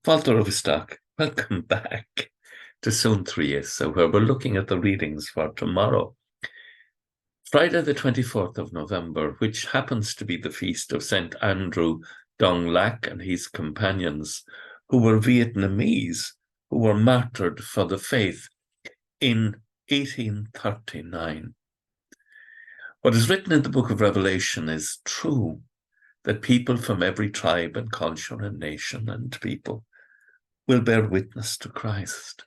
Folklore of Stock, welcome back to Suantraí Íosa, where we're looking at the readings for tomorrow, Friday the 24th of November, which happens to be the feast of St. Andrew Dung-Lac and his companions, who were Vietnamese, who were martyred for the faith in 1839. What is written in the book of Revelation is true, that people from every tribe and culture and nation and people will bear witness to Christ.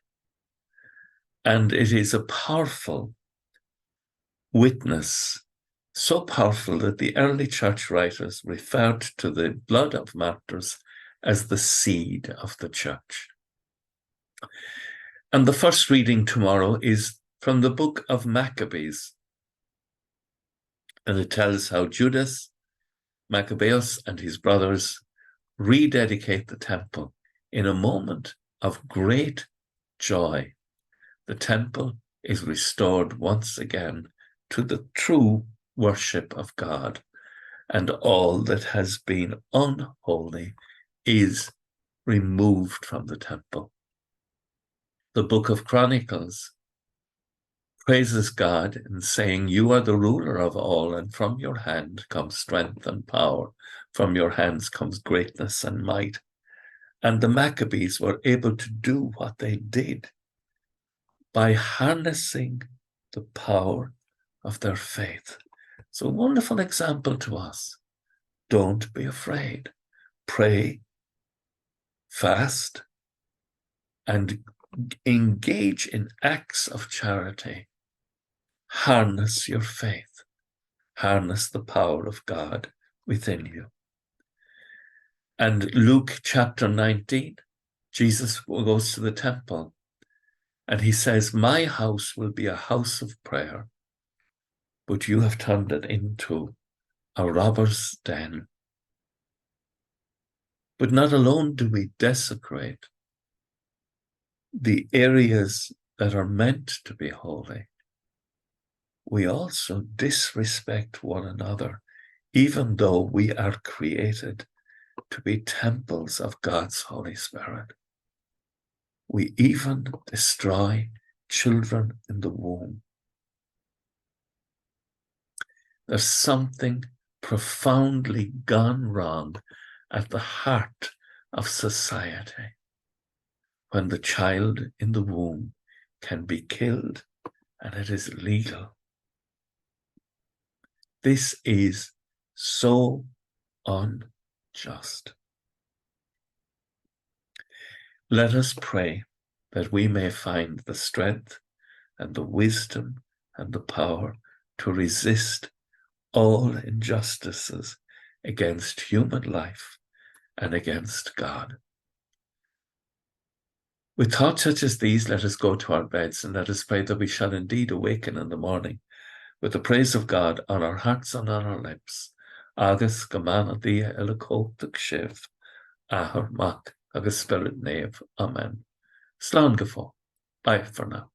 And it is a powerful witness, so powerful that the early church writers referred to the blood of martyrs as the seed of the church. And the first reading tomorrow is from the book of Maccabees. And it tells how Judas Maccabeus and his brothers rededicate the temple in a moment of great joy. The temple is restored once again to the true worship of God, and all that has been unholy is removed from the temple. The book of Chronicles praises God in saying, "You are the ruler of all, and from your hand comes strength and power. From your hands comes greatness and might." And the Maccabees were able to do what they did by harnessing the power of their faith. It's a wonderful example to us. Don't be afraid. Pray, fast, and engage in acts of charity. Harness your faith. Harness the power of God within you. And Luke chapter 19, Jesus goes to the temple and he says, "My house will be a house of prayer, but you have turned it into a robber's den." But not alone do we desecrate the areas that are meant to be holy, we also disrespect one another, even though we are created to be temples of God's Holy Spirit. We even destroy children in the womb. There's something profoundly gone wrong at the heart of society when the child in the womb can be killed and it is legal. This is so unjust. Let us pray that we may find the strength and the wisdom and the power to resist all injustices against human life and against God. With thoughts such as these, let us go to our beds and let us pray that we shall indeed awaken in the morning with the praise of God on our hearts and on our lips. Agus gamana dia elakotach shiv, ahar mak, agus spirit nave. Amen. Slán gefo. Bye for now.